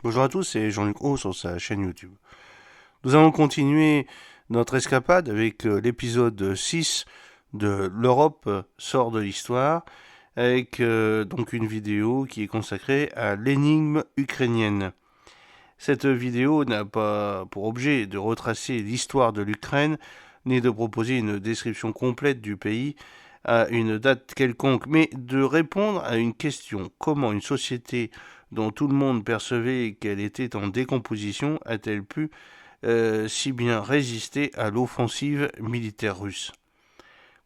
Bonjour à tous, c'est Jean-Luc Haut sur sa chaîne YouTube. Nous allons continuer notre escapade avec l'épisode 6 de L'Europe sort de l'histoire, avec donc une vidéo qui est consacrée à l'énigme ukrainienne. Cette vidéo n'a pas pour objet de retracer l'histoire de l'Ukraine, ni de proposer une description complète du pays à une date quelconque, mais de répondre à une question: comment une société dont tout le monde percevait qu'elle était en décomposition a-t-elle pu si bien résister à l'offensive militaire russe?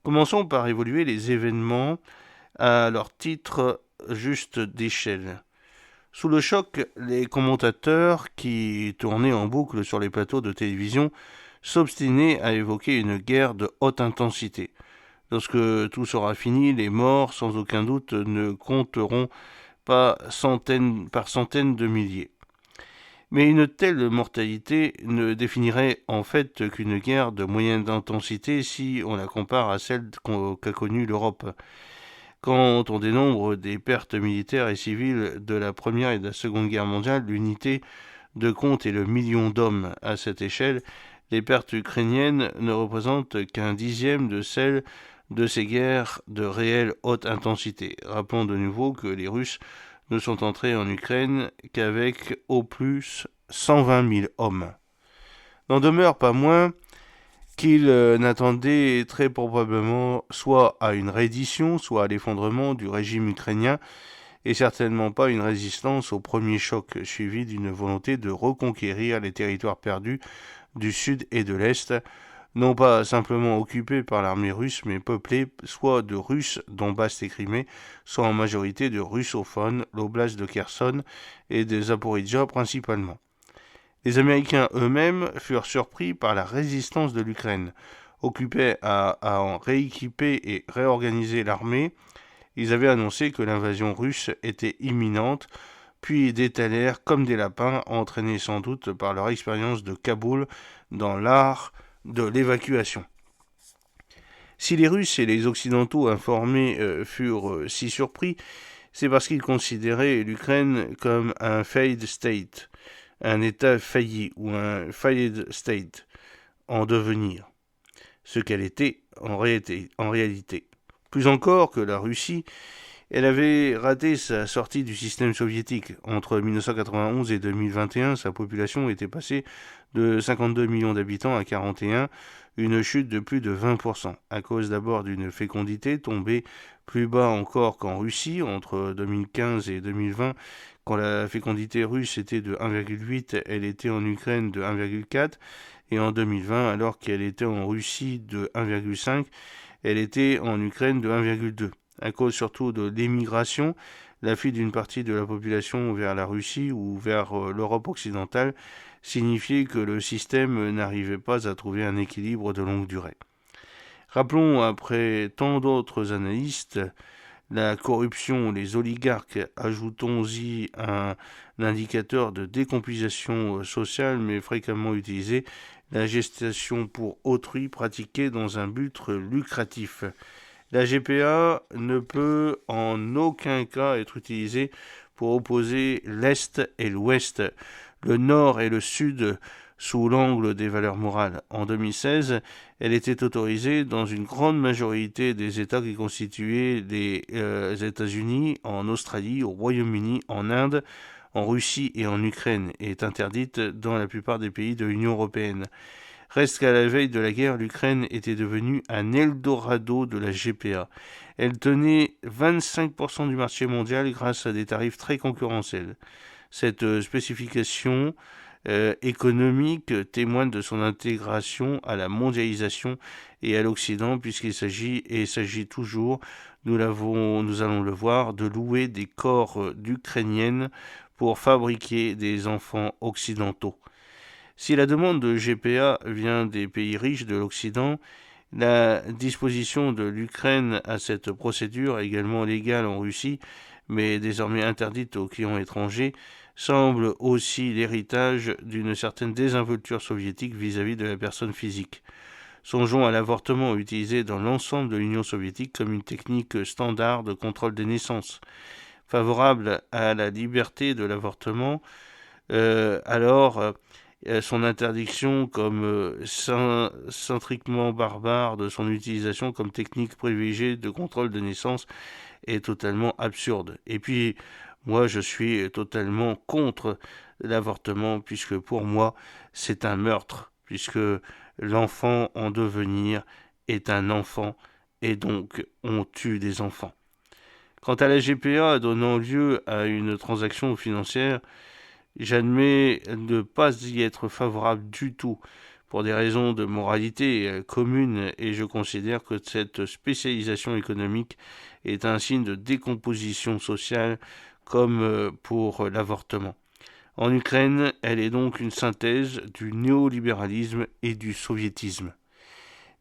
Commençons par évaluer les événements à leur titre juste d'échelle. Sous le choc, les commentateurs qui tournaient en boucle sur les plateaux de télévision s'obstinaient à évoquer une guerre de haute intensité. Lorsque tout sera fini, les morts, sans aucun doute, ne compteront pas centaines par centaines de milliers. Mais une telle mortalité ne définirait en fait qu'une guerre de moyenne intensité si on la compare à celle qu'a connue l'Europe. Quand on dénombre des pertes militaires et civiles de la Première et de la Seconde Guerre mondiale, l'unité de compte est le million d'hommes. À cette échelle, les pertes ukrainiennes ne représentent qu'un dixième de celles de ces guerres de réelle haute intensité. Rappelons de nouveau que les Russes ne sont entrés en Ukraine qu'avec au plus 120 000 hommes. N'en demeure pas moins qu'ils n'attendaient très probablement soit à une reddition, soit à l'effondrement du régime ukrainien, et certainement pas une résistance au premier choc, suivi d'une volonté de reconquérir les territoires perdus du sud et de l'est, non pas simplement occupés par l'armée russe, mais peuplés soit de Russes, Donbass et Crimée, soit en majorité de russophones, l'oblast de Kherson et de Zaporizhzhia principalement. Les Américains eux-mêmes furent surpris par la résistance de l'Ukraine. Occupés à en rééquiper et réorganiser l'armée, ils avaient annoncé que l'invasion russe était imminente, puis détalèrent comme des lapins, entraînés sans doute par leur expérience de Kaboul dans l'art de l'évacuation. Si les Russes et les Occidentaux informés furent si surpris, c'est parce qu'ils considéraient l'Ukraine comme un failed state, un État failli ou un failed state en devenir, ce qu'elle était en réalité. Plus encore que la Russie, elle avait raté sa sortie du système soviétique. Entre 1991 et 2021, sa population était passée de 52 millions d'habitants à 41, une chute de plus de 20%, à cause d'abord d'une fécondité tombée plus bas encore qu'en Russie entre 2015 et 2020. Quand la fécondité russe était de 1,8, elle était en Ukraine de 1,4, et en 2020, alors qu'elle était en Russie de 1,5, elle était en Ukraine de 1,2. À cause surtout de l'émigration, la fuite d'une partie de la population vers la Russie ou vers l'Europe occidentale signifiait que le système n'arrivait pas à trouver un équilibre de longue durée. Rappelons, après tant d'autres analystes, la corruption, les oligarques, ajoutons-y un indicateur de décomposition sociale mais fréquemment utilisé, la gestation pour autrui pratiquée dans un but lucratif. La GPA ne peut en aucun cas être utilisée pour opposer l'Est et l'Ouest, le Nord et le Sud sous l'angle des valeurs morales. En 2016, elle était autorisée dans une grande majorité des États qui constituaient les États-Unis, en Australie, au Royaume-Uni, en Inde, en Russie et en Ukraine, et est interdite dans la plupart des pays de l'Union européenne. Reste qu'à la veille de la guerre, l'Ukraine était devenue un Eldorado de la GPA. Elle tenait 25% du marché mondial grâce à des tarifs très concurrentiels. Cette spécification économique témoigne de son intégration à la mondialisation et à l'Occident, puisqu'il s'agit, et s'agit toujours, nous allons le voir, de louer des corps d'Ukrainiennes pour fabriquer des enfants occidentaux. Si la demande de GPA vient des pays riches de l'Occident, la disposition de l'Ukraine à cette procédure, également légale en Russie, mais désormais interdite aux clients étrangers, semble aussi l'héritage d'une certaine désinvolture soviétique vis-à-vis de la personne physique. Songeons à l'avortement utilisé dans l'ensemble de l'Union soviétique comme une technique standard de contrôle des naissances. Favorable à la liberté de l'avortement, Son interdiction comme centriquement barbare de son utilisation comme technique privilégiée de contrôle de naissance est totalement absurde. Et puis, moi, je suis totalement contre l'avortement, puisque pour moi, c'est un meurtre, puisque l'enfant en devenir est un enfant, et donc on tue des enfants. Quant à la GPA donnant lieu à une transaction financière, j'admets ne pas y être favorable du tout pour des raisons de moralité commune et je considère que cette spécialisation économique est un signe de décomposition sociale comme pour l'avortement. En Ukraine, elle est donc une synthèse du néolibéralisme et du soviétisme.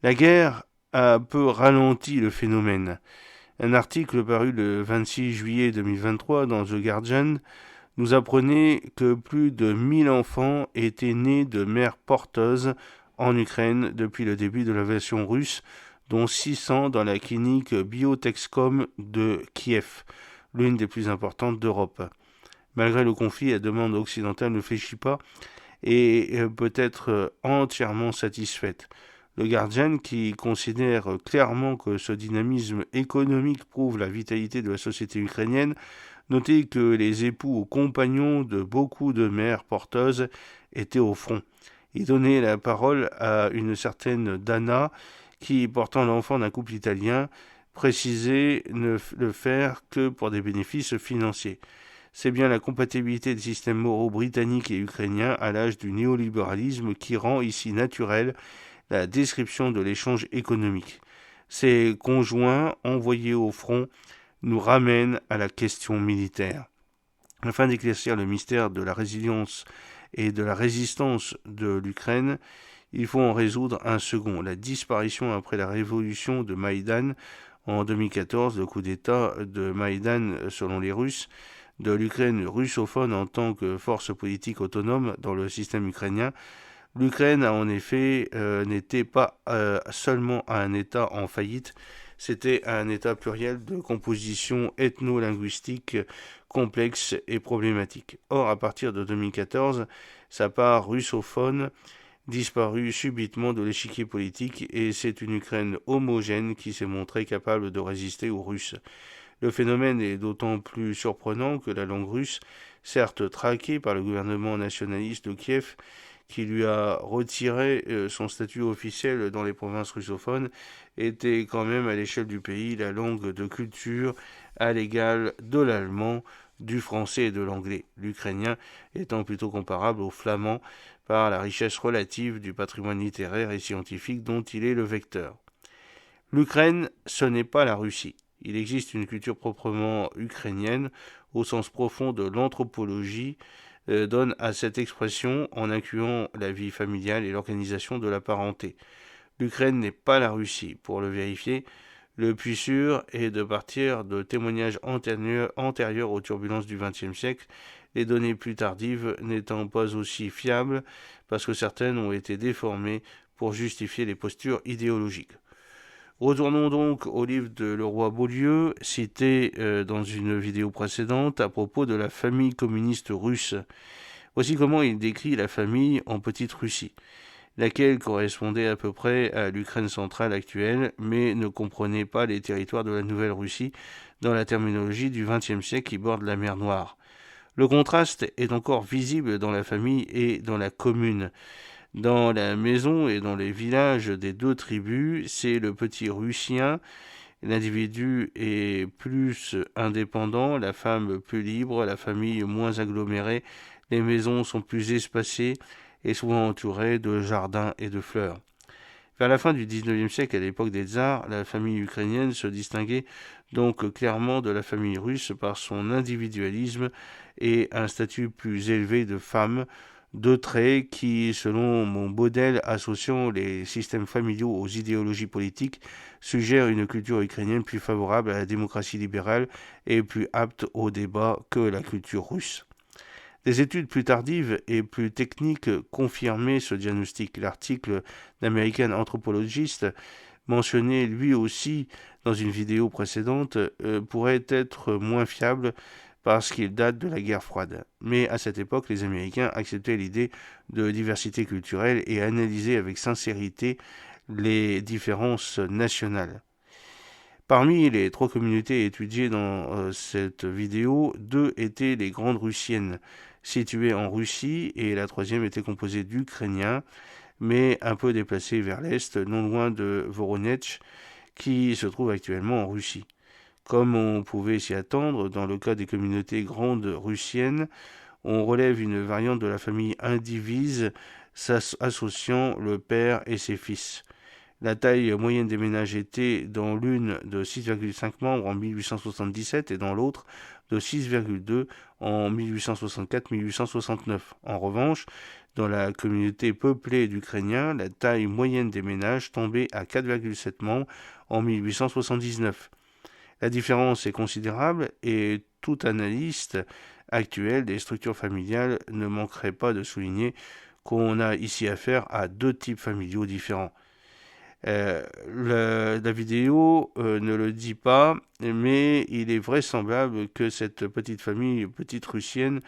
La guerre a un peu ralenti le phénomène. Un article paru le 26 juillet 2023 dans The Guardian nous apprenait que plus de 1000 enfants étaient nés de mères porteuses en Ukraine depuis le début de l'invasion russe, dont 600 dans la clinique Biotexcom de Kiev, l'une des plus importantes d'Europe. Malgré le conflit, la demande occidentale ne fléchit pas et peut être entièrement satisfaite. Le Guardian, qui considère clairement que ce dynamisme économique prouve la vitalité de la société ukrainienne, notait que les époux ou compagnons de beaucoup de mères porteuses étaient au front. Il donnait la parole à une certaine Dana, qui, portant l'enfant d'un couple italien, précisait ne le faire que pour des bénéfices financiers. C'est bien la compatibilité des systèmes moraux britanniques et ukrainiens à l'âge du néolibéralisme qui rend ici naturelle la description de l'échange économique. Ces conjoints envoyés au front nous ramènent à la question militaire. Afin d'éclaircir le mystère de la résilience et de la résistance de l'Ukraine, il faut en résoudre un second, la disparition après la révolution de Maïdan en 2014, le coup d'État de Maïdan selon les Russes, de l'Ukraine russophone en tant que force politique autonome dans le système ukrainien. L'Ukraine, en effet, n'était pas seulement un État en faillite, c'était un État pluriel de composition ethno-linguistique complexe et problématique. Or, à partir de 2014, sa part russophone disparut subitement de l'échiquier politique et c'est une Ukraine homogène qui s'est montrée capable de résister aux Russes. Le phénomène est d'autant plus surprenant que la langue russe, certes traquée par le gouvernement nationaliste de Kiev, qui lui a retiré son statut officiel dans les provinces russophones, était quand même à l'échelle du pays la langue de culture à l'égal de l'allemand, du français et de l'anglais, l'ukrainien étant plutôt comparable au flamand par la richesse relative du patrimoine littéraire et scientifique dont il est le vecteur. L'Ukraine, ce n'est pas la Russie. Il existe une culture proprement ukrainienne au sens profond de l'anthropologie, donne à cette expression en incluant la vie familiale et l'organisation de la parenté. L'Ukraine n'est pas la Russie. Pour le vérifier, le plus sûr est de partir de témoignages antérieurs aux turbulences du XXe siècle, les données plus tardives n'étant pas aussi fiables parce que certaines ont été déformées pour justifier les postures idéologiques. Retournons donc au livre de Leroy-Beaulieu, cité dans une vidéo précédente à propos de la famille communiste russe. Voici comment il décrit la famille en Petite Russie, laquelle correspondait à peu près à l'Ukraine centrale actuelle, mais ne comprenait pas les territoires de la Nouvelle-Russie dans la terminologie du XXe siècle qui borde la mer Noire. Le contraste est encore visible dans la famille et dans la commune. Dans la maison et dans les villages des deux tribus, c'est le petit Russien. L'individu est plus indépendant, la femme plus libre, la famille moins agglomérée, les maisons sont plus espacées et souvent entourées de jardins et de fleurs. Vers la fin du XIXe siècle, à l'époque des tsars, la famille ukrainienne se distinguait donc clairement de la famille russe par son individualisme et un statut plus élevé de femme, deux traits qui, selon mon modèle associant les systèmes familiaux aux idéologies politiques, suggèrent une culture ukrainienne plus favorable à la démocratie libérale et plus apte au débat que la culture russe. Des études plus tardives et plus techniques confirmaient ce diagnostic. L'article d'American Anthropologist, mentionné lui aussi dans une vidéo précédente, pourrait être moins fiable parce qu'il date de la guerre froide. Mais à cette époque, les Américains acceptaient l'idée de diversité culturelle et analysaient avec sincérité les différences nationales. Parmi les 3 communautés étudiées dans cette vidéo, 2 étaient les grandes russiennes, situées en Russie, et la troisième était composée d'Ukrainiens, mais un peu déplacés vers l'est, non loin de Voronezh, qui se trouve actuellement en Russie. Comme on pouvait s'y attendre, dans le cas des communautés grandes russiennes, on relève une variante de la famille indivise associant le père et ses fils. La taille moyenne des ménages était dans l'une de 6,5 membres en 1877 et dans l'autre de 6,2 en 1864-1869. En revanche, dans la communauté peuplée d'Ukrainiens, la taille moyenne des ménages tombait à 4,7 membres en 1879. La différence est considérable et tout analyste actuel des structures familiales ne manquerait pas de souligner qu'on a ici affaire à 2 types familiaux différents. La vidéo ne le dit pas, mais il est vraisemblable que cette petite famille, petite russienne,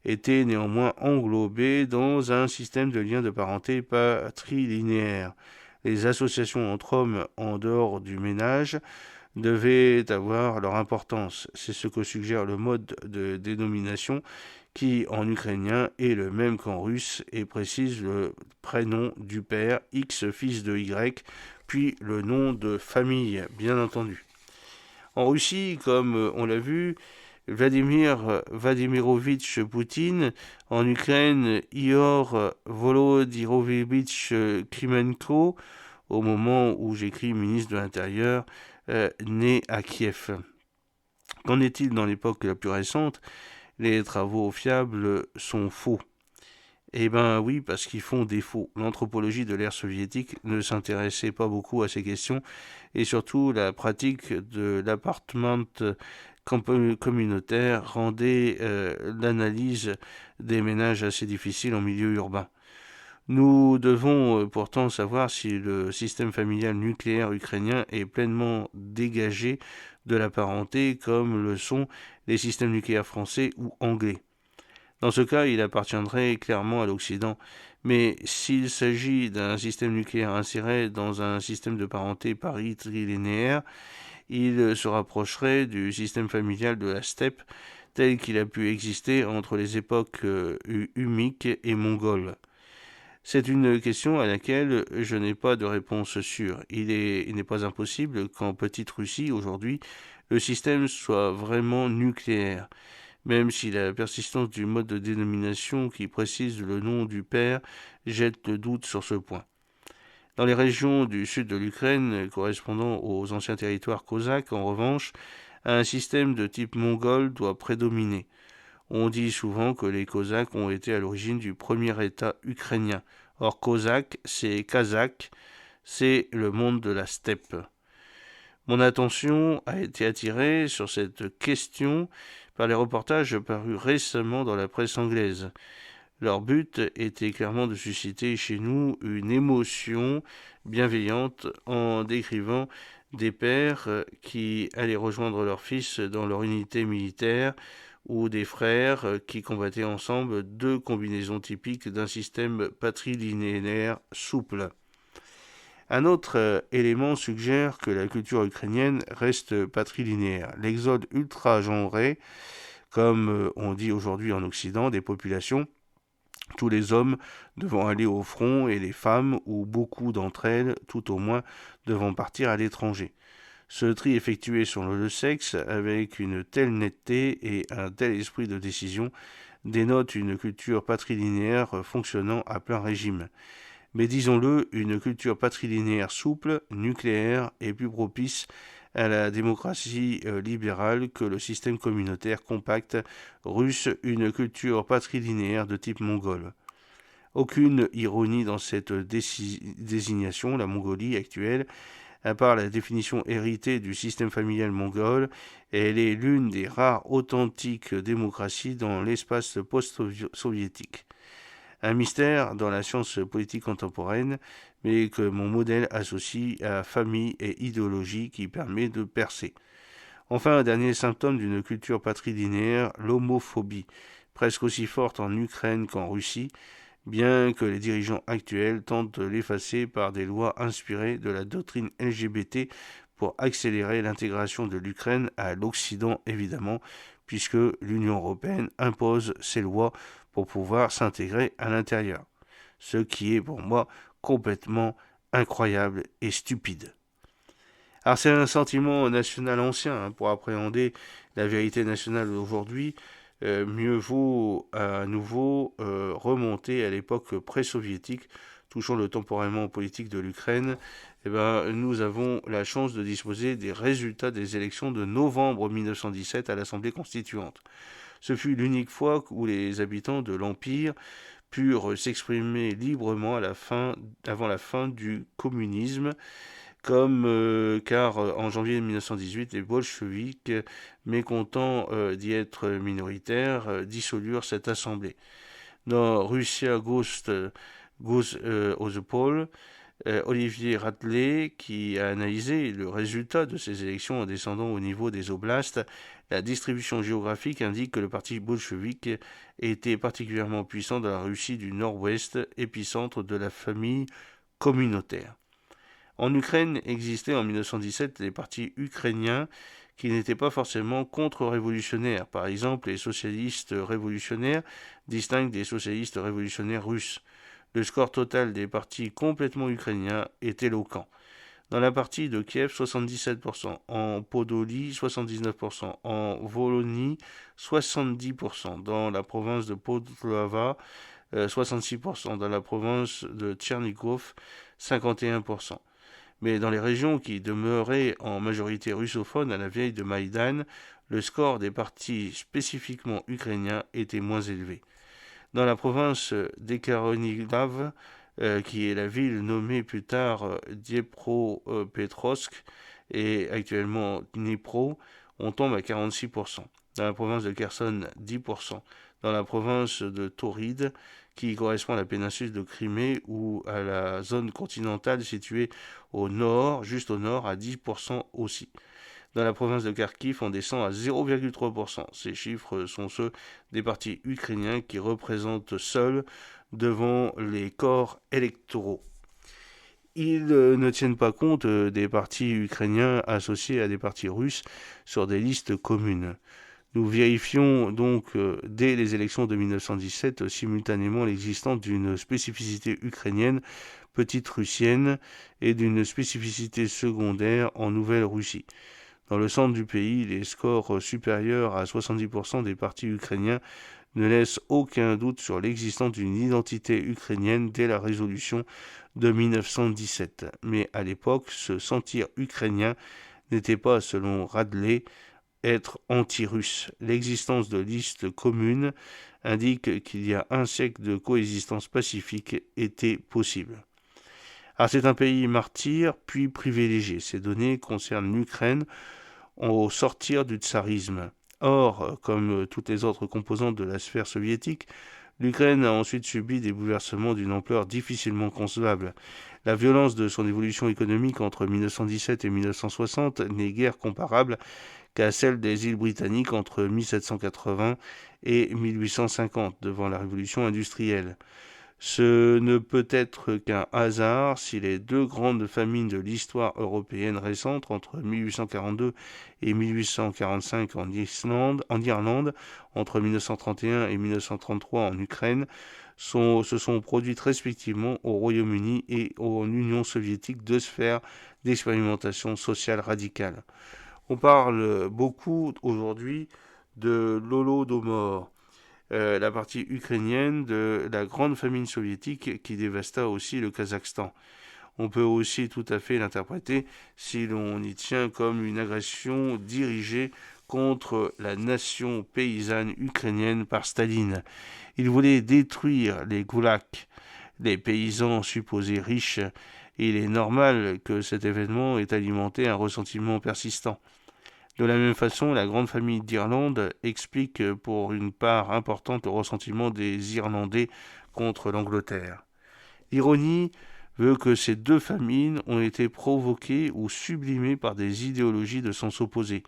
était néanmoins englobée dans un système de liens de parenté patrilinéaire. Les associations entre hommes en dehors du ménage devaient avoir leur importance. C'est ce que suggère le mode de dénomination qui, en ukrainien, est le même qu'en russe et précise le prénom du père, X fils de Y, puis le nom de famille, bien entendu. En Russie, comme on l'a vu, Vladimir Vladimirovitch Poutine, en Ukraine, Ihor Volodymyrovitch Klimenko, au moment où j'écris ministre de l'Intérieur, né à Kiev. Qu'en est-il dans l'époque la plus récente? Les travaux fiables sont faux. Eh bien oui, parce qu'ils font défaut. L'anthropologie de l'ère soviétique ne s'intéressait pas beaucoup à ces questions, et surtout la pratique de l'appartement communautaire rendait l'analyse des ménages assez difficile en milieu urbain. Nous devons pourtant savoir si le système familial nucléaire ukrainien est pleinement dégagé de la parenté comme le sont les systèmes nucléaires français ou anglais. Dans ce cas, il appartiendrait clairement à l'Occident, mais s'il s'agit d'un système nucléaire inséré dans un système de parenté patrilinéaire, il se rapprocherait du système familial de la steppe tel qu'il a pu exister entre les époques humiques et mongoles. C'est une question à laquelle je n'ai pas de réponse sûre. Il n'est pas impossible qu'en Petite Russie, aujourd'hui, le système soit vraiment nucléaire, même si la persistance du mode de dénomination qui précise le nom du père jette le doute sur ce point. Dans les régions du sud de l'Ukraine, correspondant aux anciens territoires cosaques, en revanche, un système de type mongol doit prédominer. On dit souvent que les Cosaques ont été à l'origine du premier État ukrainien. Or, Cosaque, c'est Kazakh, c'est le monde de la steppe. Mon attention a été attirée sur cette question par les reportages parus récemment dans la presse anglaise. Leur but était clairement de susciter chez nous une émotion bienveillante en décrivant des pères qui allaient rejoindre leurs fils dans leur unité militaire ou des frères qui combattaient ensemble, 2 combinaisons typiques d'un système patrilinéaire souple. Un autre élément suggère que la culture ukrainienne reste patrilinéaire. L'exode ultra-genré, comme on dit aujourd'hui en Occident, des populations, tous les hommes devant aller au front et les femmes, ou beaucoup d'entre elles, tout au moins, devant partir à l'étranger. Ce tri effectué selon le sexe, avec une telle netteté et un tel esprit de décision, dénote une culture patrilinéaire fonctionnant à plein régime. Mais disons-le, une culture patrilinéaire souple, nucléaire et plus propice à la démocratie libérale que le système communautaire compact russe, une culture patrilinéaire de type mongol. Aucune ironie dans cette désignation, la Mongolie actuelle, à part la définition héritée du système familial mongol, elle est l'une des rares authentiques démocraties dans l'espace post-soviétique. Un mystère dans la science politique contemporaine, mais que mon modèle associe à famille et idéologie qui permet de percer. Enfin, un dernier symptôme d'une culture patrilinéaire, l'homophobie, presque aussi forte en Ukraine qu'en Russie, bien que les dirigeants actuels tentent de l'effacer par des lois inspirées de la doctrine LGBT pour accélérer l'intégration de l'Ukraine à l'Occident, évidemment, puisque l'Union européenne impose ses lois pour pouvoir s'intégrer à l'intérieur. Ce qui est pour moi complètement incroyable et stupide. Alors c'est un sentiment national ancien, pour appréhender la vérité nationale d'aujourd'hui. Mieux vaut à nouveau remonter à l'époque pré-soviétique, touchant le temporellement politique de l'Ukraine. Nous avons la chance de disposer des résultats des élections de novembre 1917 à l'Assemblée constituante. Ce fut l'unique fois où les habitants de l'Empire purent s'exprimer librement avant la fin du communisme, car en janvier 1918, les bolcheviks, mécontents d'y être minoritaires, dissolurent cette assemblée. Dans Russia Goes aux Polls, Olivier Radley, qui a analysé le résultat de ces élections en descendant au niveau des oblasts, la distribution géographique indique que le parti bolchevique était particulièrement puissant dans la Russie du Nord-Ouest, épicentre de la famille communautaire. En Ukraine existaient en 1917 des partis ukrainiens qui n'étaient pas forcément contre-révolutionnaires. Par exemple, les socialistes révolutionnaires distinguent des socialistes révolutionnaires russes. Le score total des partis complètement ukrainiens est éloquent. Dans la partie de Kiev, 77%, en Podolie, 79%, en Volonie, 70%, dans la province de Podlava, 66%, dans la province de Tchernigov, 51%. Mais dans les régions qui demeuraient en majorité russophones à la veille de Maïdan, le score des partis spécifiquement ukrainiens était moins élevé. Dans la province d'Ekaterinivka, qui est la ville nommée plus tard Dniepropetrovsk et actuellement Dnipro, on tombe à 46%. Dans la province de Kherson, 10%. Dans la province de Tauride, qui correspond à la péninsule de Crimée ou à la zone continentale située au nord, juste au nord, à 10% aussi. Dans la province de Kharkiv, on descend à 0,3%. Ces chiffres sont ceux des partis ukrainiens qui représentent seuls devant les corps électoraux. Ils ne tiennent pas compte des partis ukrainiens associés à des partis russes sur des listes communes. Nous vérifions donc dès les élections de 1917 simultanément l'existence d'une spécificité ukrainienne, petite russienne, et d'une spécificité secondaire en Nouvelle-Russie. Dans le centre du pays, les scores supérieurs à 70% des partis ukrainiens ne laissent aucun doute sur l'existence d'une identité ukrainienne dès la résolution de 1917. Mais à l'époque, se sentir ukrainien n'était pas, selon Radley, être anti-russe. L'existence de listes communes indique qu'il y a un siècle de coexistence pacifique était possible. Alors c'est un pays martyr puis privilégié. Ces données concernent l'Ukraine au sortir du tsarisme. Or, comme toutes les autres composantes de la sphère soviétique, l'Ukraine a ensuite subi des bouleversements d'une ampleur difficilement concevable. La violence de son évolution économique entre 1917 et 1960 n'est guère comparable qu'à celle des îles britanniques entre 1780 et 1850, devant la révolution industrielle. Ce ne peut être qu'un hasard si les deux grandes famines de l'histoire européenne récente, entre 1842 et 1845 en Irlande, entre 1931 et 1933 en Ukraine, se sont produites respectivement au Royaume-Uni et en Union soviétique, deux sphères d'expérimentation sociale radicale. On parle beaucoup aujourd'hui de l'Holodomor, la partie ukrainienne de la grande famine soviétique qui dévasta aussi le Kazakhstan. On peut aussi tout à fait l'interpréter, si l'on y tient, comme une agression dirigée contre la nation paysanne ukrainienne par Staline. Il voulait détruire les goulaks, les paysans supposés riches, et il est normal que cet événement ait alimenté un ressentiment persistant. De la même façon, la grande famille d'Irlande explique pour une part importante le ressentiment des Irlandais contre l'Angleterre. L'ironie veut que ces deux famines ont été provoquées ou sublimées par des idéologies de sens opposés.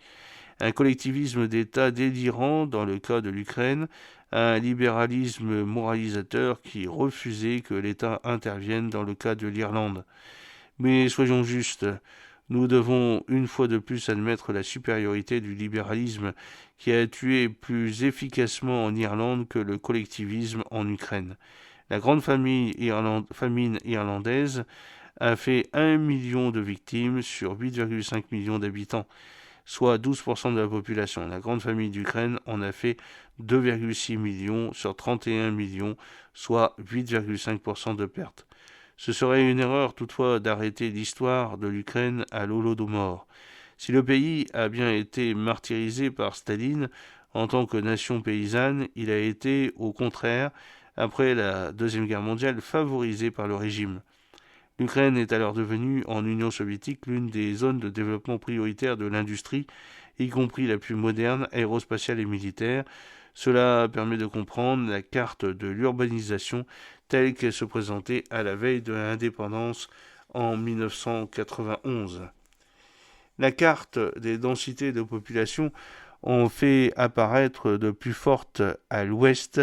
Un collectivisme d'État délirant dans le cas de l'Ukraine, un libéralisme moralisateur qui refusait que l'État intervienne dans le cas de l'Irlande. Mais soyons justes, nous devons une fois de plus admettre la supériorité du libéralisme qui a tué plus efficacement en Irlande que le collectivisme en Ukraine. La grande famine irlandaise a fait 1 million de victimes sur 8,5 millions d'habitants, soit 12% de la population. La grande famille d'Ukraine en a fait 2,6 millions sur 31 millions, soit 8,5% de pertes. Ce serait une erreur toutefois d'arrêter l'histoire de l'Ukraine à l'Holodomor. Si le pays a bien été martyrisé par Staline en tant que nation paysanne, il a été, au contraire, après la Deuxième Guerre mondiale, favorisé par le régime. L'Ukraine est alors devenue, en Union soviétique, l'une des zones de développement prioritaire de l'industrie, y compris la plus moderne, aérospatiale et militaire. Cela permet de comprendre la carte de l'urbanisation telle qu'elle se présentait à la veille de l'indépendance en 1991. La carte des densités de population ont fait apparaître de plus fortes à l'ouest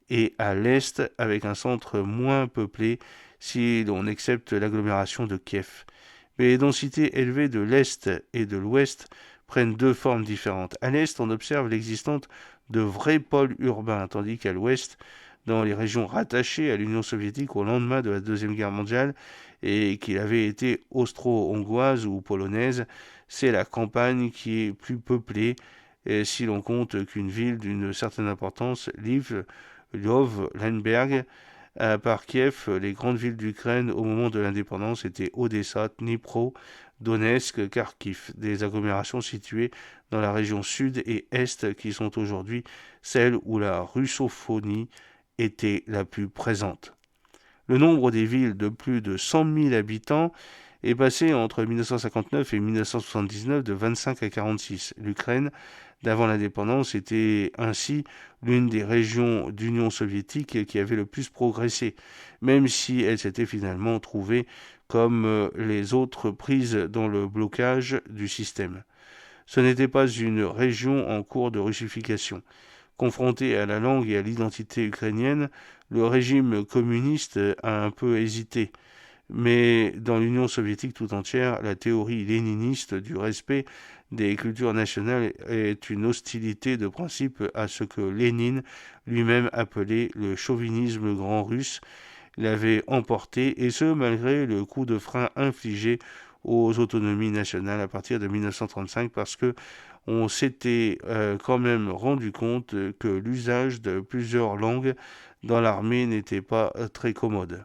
et à l'est, avec un centre moins peuplé si l'on accepte l'agglomération de Kiev. Mais les densités élevées de l'est et de l'ouest prennent deux formes différentes. À l'est, on observe l'existence de vrais pôles urbains, tandis qu'à l'ouest, dans les régions rattachées à l'Union soviétique au lendemain de la Deuxième Guerre mondiale et qui avait été austro-hongroise ou polonaise, c'est la campagne qui est plus peuplée, et si l'on compte qu'une ville d'une certaine importance, Lviv, Lvov, Lemberg, à part Kiev, les grandes villes d'Ukraine au moment de l'indépendance étaient Odessa, Dnipro, Donetsk, Kharkiv, des agglomérations situées dans la région sud et est qui sont aujourd'hui celles où la russophonie était la plus présente. Le nombre des villes de plus de 100 000 habitants est passé entre 1959 et 1979 de 25 à 46. L'Ukraine, d'avant l'indépendance, était ainsi l'une des régions d'Union soviétique qui avait le plus progressé, même si elle s'était finalement trouvée comme les autres prises dans le blocage du système. Ce n'était pas une région en cours de russification. Confronté à la langue et à l'identité ukrainienne, le régime communiste a un peu hésité. Mais dans l'Union soviétique tout entière, la théorie léniniste du respect des cultures nationales est une hostilité de principe à ce que Lénine lui-même appelait le chauvinisme grand russe, l'avait emporté, et ce malgré le coup de frein infligé aux autonomies nationales à partir de 1935, parce que on s'était quand même rendu compte que l'usage de plusieurs langues dans l'armée n'était pas très commode.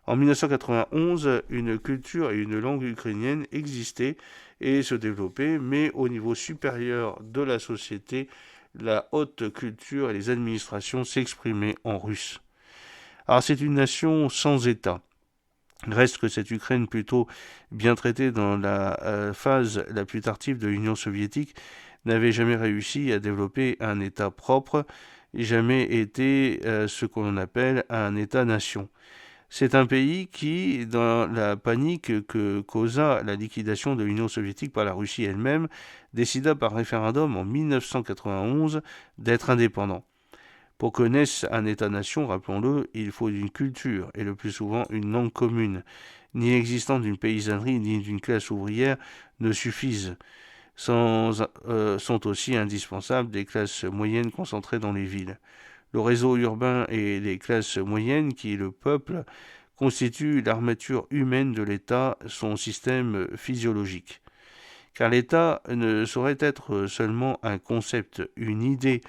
En 1991, une culture et une langue ukrainienne existaient et se développaient, mais au niveau supérieur de la société, la haute culture et les administrations s'exprimaient en russe. Alors c'est une nation sans État. Reste que cette Ukraine plutôt bien traitée dans la phase la plus tardive de l'Union soviétique n'avait jamais réussi à développer un État propre, jamais été ce qu'on appelle un État-nation. C'est un pays qui, dans la panique que causa la liquidation de l'Union soviétique par la Russie elle-même, décida par référendum en 1991 d'être indépendant. Pour que naisse un État-nation, rappelons-le, il faut une culture et le plus souvent une langue commune. Ni l'existence d'une paysannerie ni d'une classe ouvrière ne suffisent. Sont aussi indispensables des classes moyennes concentrées dans les villes. Le réseau urbain et les classes moyennes, qui est le peuple, constituent l'armature humaine de l'État, son système physiologique. Car l'État ne saurait être seulement un concept, une idée,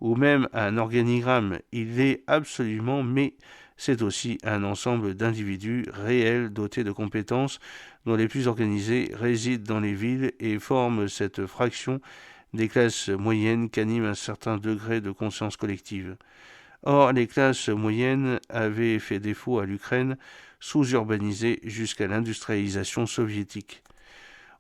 ou même un organigramme. Il l'est absolument, mais c'est aussi un ensemble d'individus réels dotés de compétences dont les plus organisés résident dans les villes et forment cette fraction des classes moyennes qu'anime un certain degré de conscience collective. Or, les classes moyennes avaient fait défaut à l'Ukraine, sous-urbanisée jusqu'à l'industrialisation soviétique.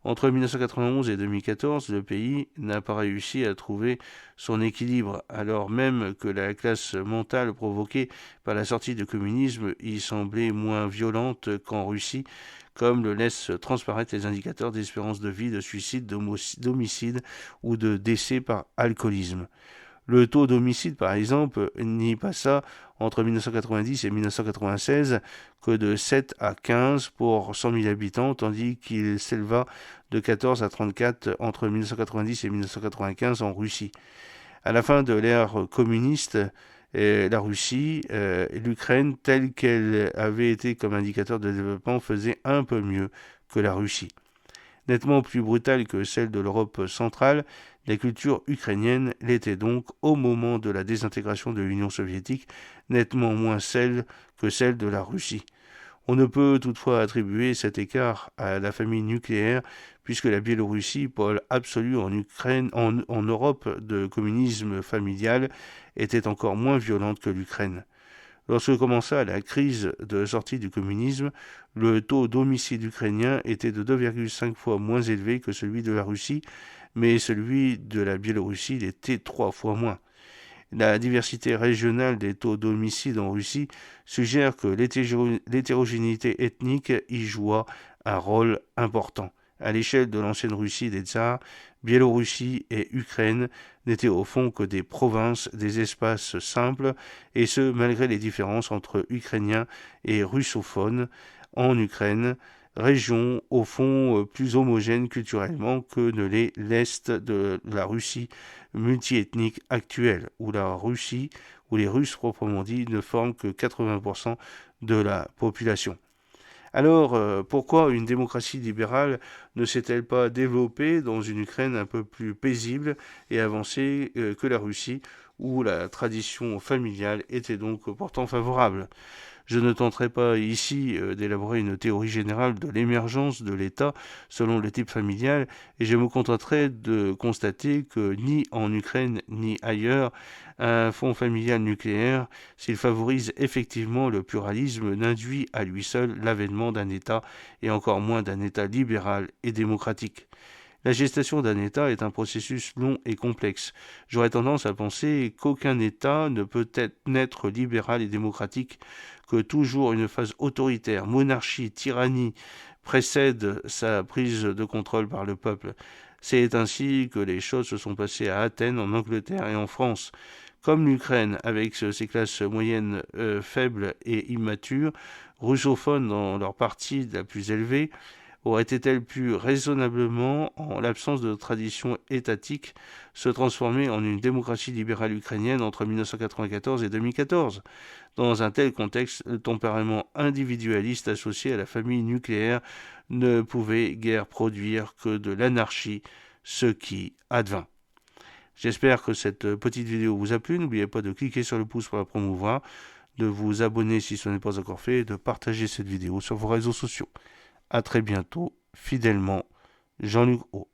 Entre 1991 et 2014, le pays n'a pas réussi à trouver son équilibre, alors même que la classe mentale provoquée par la sortie du communisme y semblait moins violente qu'en Russie, comme le laissent transparaître les indicateurs d'espérance de vie, de suicide, d'homicide ou de décès par alcoolisme. Le taux d'homicide, par exemple, n'y passa entre 1990 et 1996 que de 7 à 15 pour 100 000 habitants, tandis qu'il s'éleva de 14 à 34 entre 1990 et 1995 en Russie. À la fin de l'ère communiste, la Russie, l'Ukraine, telle qu'elle avait été comme indicateur de développement, faisait un peu mieux que la Russie. Nettement plus brutale que celle de l'Europe centrale, la culture ukrainienne l'était donc au moment de la désintégration de l'Union soviétique, nettement moins celle que celle de la Russie. On ne peut toutefois attribuer cet écart à la famille nucléaire, puisque la Biélorussie, pôle absolu en Europe de communisme familial, était encore moins violente que l'Ukraine. Lorsque commença la crise de sortie du communisme, le taux d'homicide ukrainien était de 2,5 fois moins élevé que celui de la Russie, mais celui de la Biélorussie l'était 3 fois moins. La diversité régionale des taux d'homicide en Russie suggère que l'hétérogénéité ethnique y joua un rôle important. À l'échelle de l'ancienne Russie des tsars, Biélorussie et Ukraine n'étaient au fond que des provinces, des espaces simples, et ce malgré les différences entre Ukrainiens et russophones en Ukraine, région au fond plus homogène culturellement que ne l'est l'Est de la Russie multiethnique actuelle, où la Russie, où les Russes proprement dit, ne forment que 80% de la population. Alors, pourquoi une démocratie libérale ne s'est-elle pas développée dans une Ukraine un peu plus paisible et avancée que la Russie, où la tradition familiale était donc pourtant favorable ? Je ne tenterai pas ici d'élaborer une théorie générale de l'émergence de l'État selon le type familial, et je me contenterai de constater que ni en Ukraine ni ailleurs, un fonds familial nucléaire, s'il favorise effectivement le pluralisme, n'induit à lui seul l'avènement d'un État, et encore moins d'un État libéral et démocratique. La gestation d'un État est un processus long et complexe. J'aurais tendance à penser qu'aucun État ne peut naître libéral et démocratique, que toujours une phase autoritaire, monarchie, tyrannie, précède sa prise de contrôle par le peuple. C'est ainsi que les choses se sont passées à Athènes, en Angleterre et en France. Comme l'Ukraine, avec ses classes moyennes faibles et immatures, russophones dans leur partie la plus élevée, aurait-elle pu raisonnablement, en l'absence de tradition étatique, se transformer en une démocratie libérale ukrainienne entre 1994 et 2014 ? Dans un tel contexte, le tempérament individualiste associé à la famille nucléaire ne pouvait guère produire que de l'anarchie, ce qui advint. J'espère que cette petite vidéo vous a plu. N'oubliez pas de cliquer sur le pouce pour la promouvoir, de vous abonner si ce n'est pas encore fait et de partager cette vidéo sur vos réseaux sociaux. À très bientôt, fidèlement, Jean-Luc O.